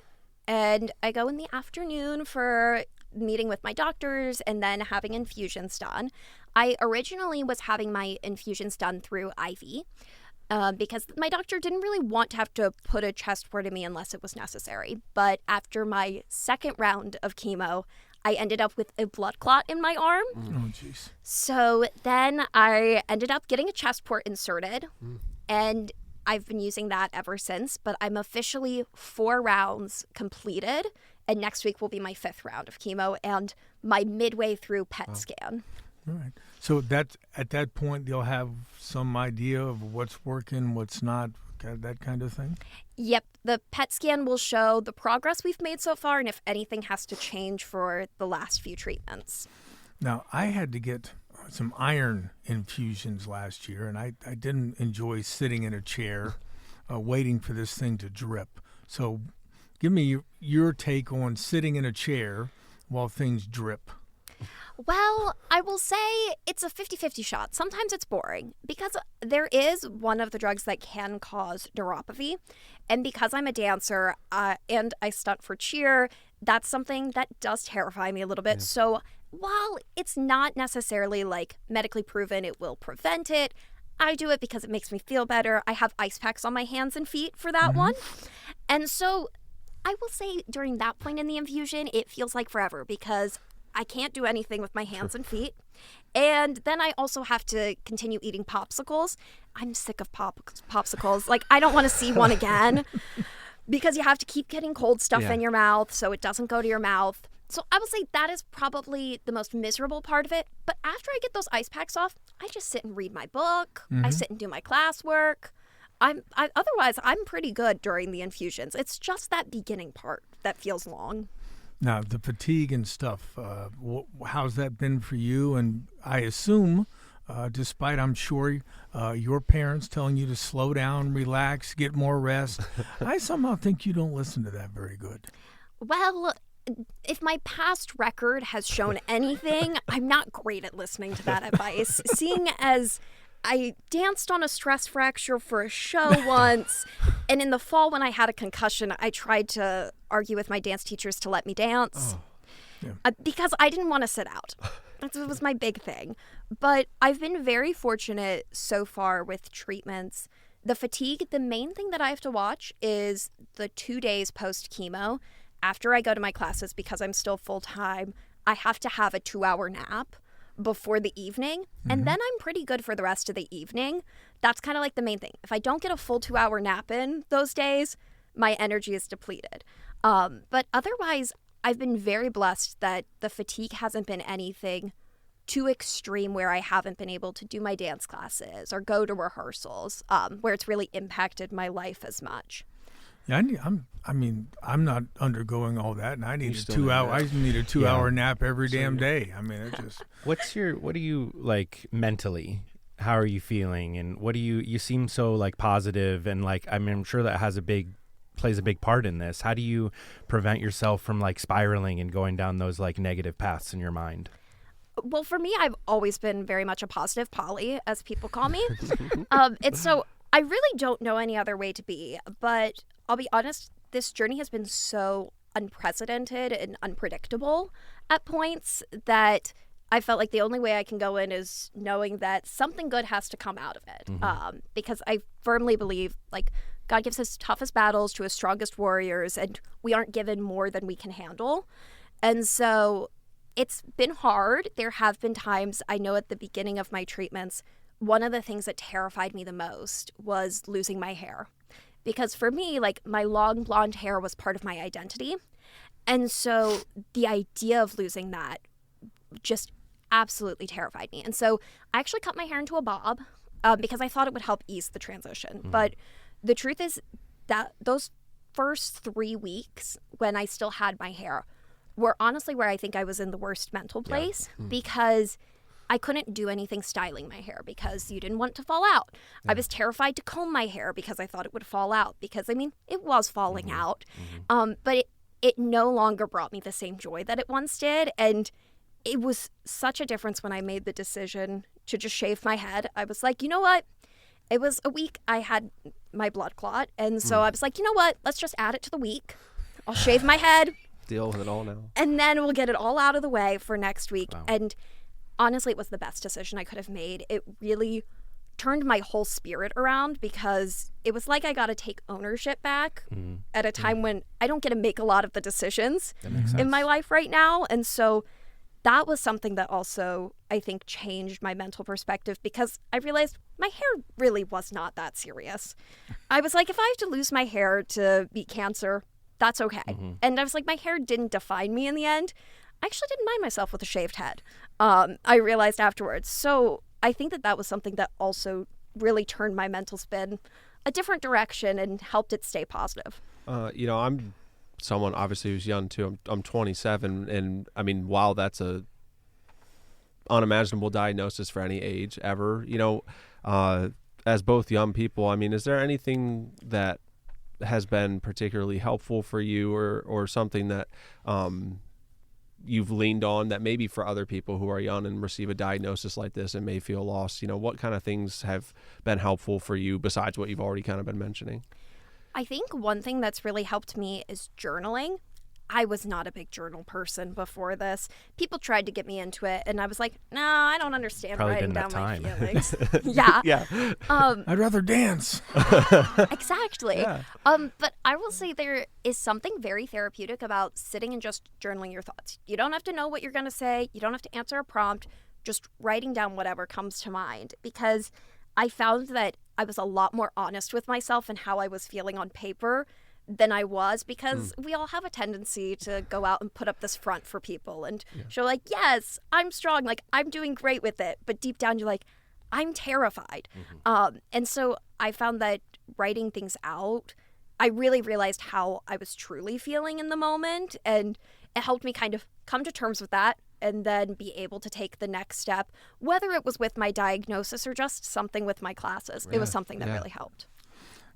and I go in the afternoon for meeting with my doctors and then having infusions done. I originally was having my infusions done through IV because my doctor didn't really want to have to put a chest word in me unless it was necessary. But after my second round of chemo, I ended up with a blood clot in my arm. Oh, jeez. So then I ended up getting a chest port inserted, and I've been using that ever since. But I'm officially 4 rounds completed, and next week will be my 5th round of chemo and my midway through PET scan. All right. So at that point, they'll have some idea of what's working, what's not, that kind of thing? Yep. The PET scan will show the progress we've made so far and if anything has to change for the last few treatments. Now, I had to get some iron infusions last year, and I didn't enjoy sitting in a chair waiting for this thing to drip. So give me your take on sitting in a chair while things drip. Well, I will say it's a 50-50 shot. Sometimes it's boring because there is one of the drugs that can cause neuropathy. And because I'm a dancer and I stunt for cheer, that's something that does terrify me a little bit. Yeah. So while it's not necessarily like medically proven it will prevent it, I do it because it makes me feel better. I have ice packs on my hands and feet for that one. And so I will say during that point in the infusion, it feels like forever because I can't do anything with my hands and feet. And then I also have to continue eating popsicles. I'm sick of popsicles. Like, I don't want to see one again because you have to keep getting cold stuff in your mouth so it doesn't go to your mouth. So I will say that is probably the most miserable part of it. But after I get those ice packs off, I just sit and read my book. I sit and do my classwork. Otherwise, I'm pretty good during the infusions. It's just that beginning part that feels long. Now, the fatigue and stuff, how's that been for you? And I assume, despite I'm sure your parents telling you to slow down, relax, get more rest, I somehow think you don't listen to that very good. Well, if my past record has shown anything, I'm not great at listening to that advice. Seeing as I danced on a stress fracture for a show once, and in the fall when I had a concussion, I tried to argue with my dance teachers to let me dance because I didn't want to sit out. That was my big thing. But I've been very fortunate so far with treatments. The fatigue, the main thing that I have to watch is the 2 days post-chemo. After I go to my classes, because I'm still full-time, I have to have a 2-hour nap before the evening, and then I'm pretty good for the rest of the evening. That's kind of like the main thing. If I don't get a full 2-hour nap in those days, my energy is depleted. But otherwise, I've been very blessed that the fatigue hasn't been anything too extreme where I haven't been able to do my dance classes or go to rehearsals, where it's really impacted my life as much. Yeah, I'm not undergoing all that, and I need a 2-hour. I need a 2-hour nap every damn day. I mean, it just. What do you like mentally? How are you feeling? And what do you seem so like positive and like, I mean, I'm sure that plays a big part in this. How do you prevent yourself from like spiraling and going down those like negative paths in your mind? Well, for me, I've always been very much a positive Polly, as people call me. And so I really don't know any other way to be, but I'll be honest, this journey has been so unprecedented and unpredictable at points that I felt like the only way I can go in is knowing that something good has to come out of it. Because I firmly believe, like, God gives his toughest battles to his strongest warriors, and we aren't given more than we can handle. And so it's been hard. There have been times, I know at the beginning of my treatments, one of the things that terrified me the most was losing my hair. Because for me, like, my long blonde hair was part of my identity. And so the idea of losing that just absolutely terrified me. And so I actually cut my hair into a bob because I thought it would help ease the transition. But the truth is that those first 3 weeks when I still had my hair were honestly where I think I was in the worst mental place because I couldn't do anything styling my hair because you didn't want to fall out. I was terrified to comb my hair because I thought it would fall out because, I mean, it was falling out. But it no longer brought me the same joy that it once did. And it was such a difference when I made the decision to just shave my head. I was like, you know what? It was a week I had my blood clot. And so I was like, you know what? Let's just add it to the week. I'll shave my head. Deal with it all now. And then we'll get it all out of the way for next week. Wow. And honestly, it was the best decision I could have made. It really turned my whole spirit around because it was like I got to take ownership back at a time when I don't get to make a lot of the decisions in my life right now. And so that was something that also, I think, changed my mental perspective because I realized my hair really was not that serious. I was like, if I have to lose my hair to beat cancer, that's okay. And I was like, my hair didn't define me in the end. I actually didn't mind myself with a shaved head. I realized afterwards. So I think that was something that also really turned my mental spin a different direction and helped it stay positive. I'm someone obviously who's young too. I'm 27, and I mean, while that's a unimaginable diagnosis for any age ever, as both young people, I mean, is there anything that has been particularly helpful for you or something that you've leaned on that maybe for other people who are young and receive a diagnosis like this and may feel lost? What kind of things have been helpful for you besides what you've already kind of been mentioning? I think one thing that's really helped me is journaling. I was not a big journal person before this. People tried to get me into it, and I was like, no, I don't understand Probably writing didn't down have my time. feelings. Yeah. Yeah. I'd rather dance. Exactly. Yeah. But I will say there is something very therapeutic about sitting and just journaling your thoughts. You don't have to know what you're going to say. You don't have to answer a prompt. Just writing down whatever comes to mind, because I found that I was a lot more honest with myself and how I was feeling on paper than I was, because we all have a tendency to go out and put up this front for people and show like, yes, I'm strong, like I'm doing great with it. But deep down, you're like, I'm terrified. And so I found that writing things out, I really realized how I was truly feeling in the moment. And it helped me kind of come to terms with that and then be able to take the next step, whether it was with my diagnosis or just something with my classes. It was something that really helped.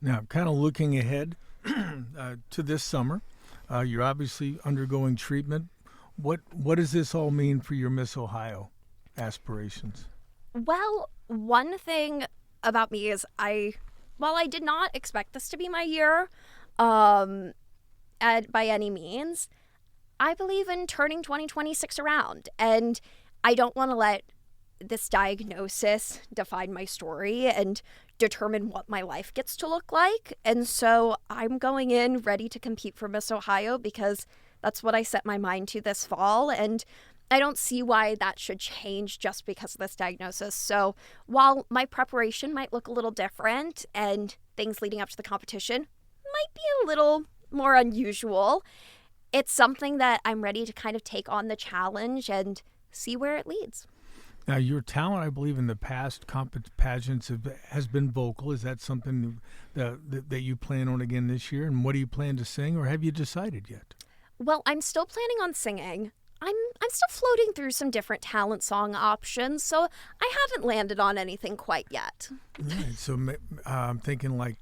Now, kind of looking ahead to this summer, you're obviously undergoing treatment. What does this all mean for your Miss Ohio aspirations? Well, one thing about me is while I did not expect this to be my year by any means, I believe in turning 2026 around. And I don't want to let this diagnosis define my story and determine what my life gets to look like. And so I'm going in ready to compete for Miss Ohio, because that's what I set my mind to this fall. And I don't see why that should change just because of this diagnosis. So while my preparation might look a little different and things leading up to the competition might be a little more unusual, it's something that I'm ready to kind of take on the challenge and see where it leads. Now, your talent, I believe, in the past pageants has been vocal. Is that something that you plan on again this year? And what do you plan to sing, or have you decided yet? Well, I'm still planning on singing. I'm still floating through some different talent song options, so I haven't landed on anything quite yet. Right. So I'm thinking like,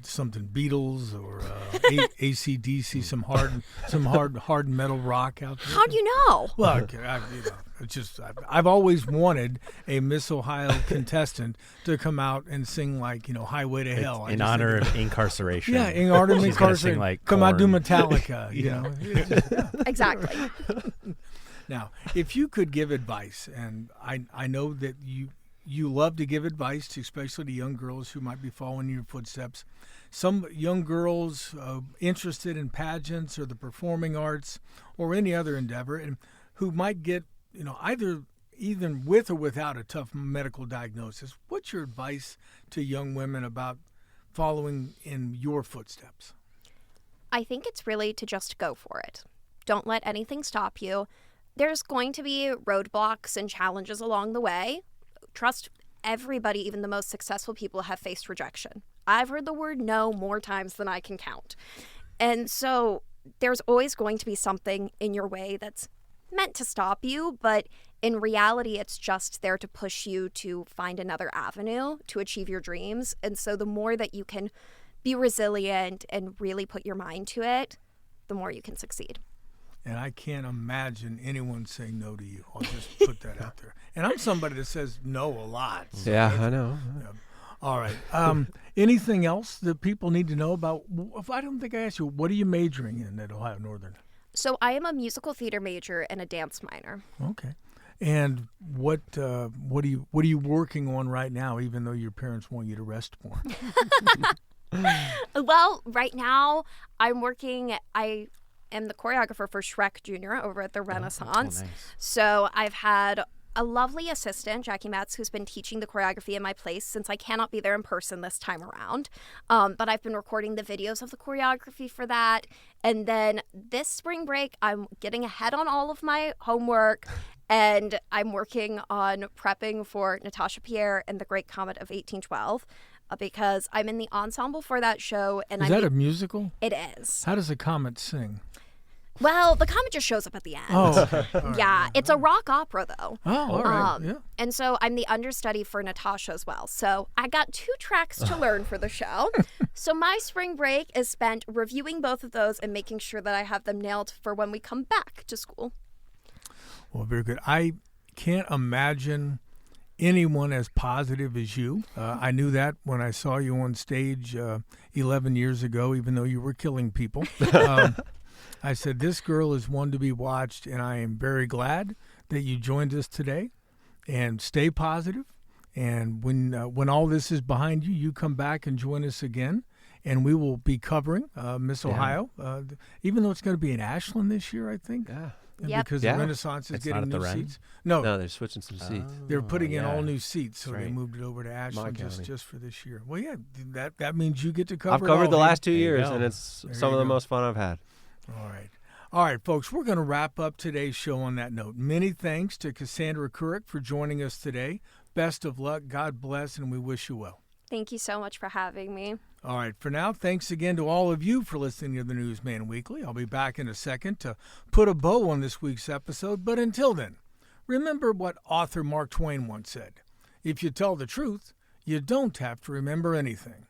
something Beatles or AC/DC, some hard metal rock out there. How do you know? Well, I've always wanted a Miss Ohio contestant to come out and sing like, Highway to Hell. In honor of incarceration. Yeah, in honor of She's gonna incarceration. sing like come out, do Korn. Metallica, Exactly. Now, if you could give advice, and I know that you love to give advice to especially to young girls who might be following in your footsteps, some young girls interested in pageants or the performing arts or any other endeavor, and who might get either with or without a tough medical diagnosis, what's your advice to young women about following in your footsteps? I think it's really to just go for it. Don't let anything stop you. There's going to be roadblocks and challenges along the way. Trust everybody, even the most successful people, have faced rejection. I've heard the word no more times than I can count. And so there's always going to be something in your way that's meant to stop you, but in reality, it's just there to push you to find another avenue to achieve your dreams. And so the more that you can be resilient and really put your mind to it, the more you can succeed. And I can't imagine anyone saying no to you. I'll just put that out there. And I'm somebody that says no a lot. So Yeah, I know. All right. Anything else that people need to know about? I don't think I asked you, what are you majoring in at Ohio Northern? So I am a musical theater major and a dance minor. Okay. And what are you working on right now, even though your parents want you to rest more? Well, right now I am the choreographer for Shrek Jr. over at the Renaissance. nice. So I've had a lovely assistant, Jackie Metz, who's been teaching the choreography in my place since I cannot be there in person this time around. But I've been recording the videos of the choreography for that. And then this spring break, I'm getting ahead on all of my homework, and I'm working on prepping for Natasha Pierre and the Great Comet of 1812. Because I'm in the ensemble for that show. And Is that a musical? It is. How does a comet sing? Well, the comet just shows up at the end. Oh, okay. All right. Yeah, it's a rock opera, though. Oh, all right. Yeah. And so I'm the understudy for Natasha as well. So I got 2 tracks to learn for the show. So my spring break is spent reviewing both of those and making sure that I have them nailed for when we come back to school. Well, very good. I can't imagine anyone as positive as you. I knew that when I saw you on stage 11 years ago, even though you were killing people. I said, this girl is one to be watched, and I am very glad that you joined us today. And stay positive. And when all this is behind you, you come back and join us again. And we will be covering Miss Ohio, even though it's going to be in Ashland this year, I think. Yeah. Yep. Because the Renaissance is It's getting not at the new Ren? seats. No, they're switching some seats. they're putting in yeah. all new seats, so That's they right. moved it over to Ashland county. just for this year. Well, yeah, that means you get to cover I've it covered all, the hey? last 2 There you years, go. and it's There some you of the go. most fun I've had. All right. All right, folks, we're going to wrap up today's show on that note. Many thanks to Cassandra Kurek for joining us today. Best of luck. God bless, and we wish you well. Thank you so much for having me. All right, for now, thanks again to all of you for listening to the Newsman Weekly. I'll be back in a second to put a bow on this week's episode, but until then, remember what author Mark Twain once said. If you tell the truth, you don't have to remember anything.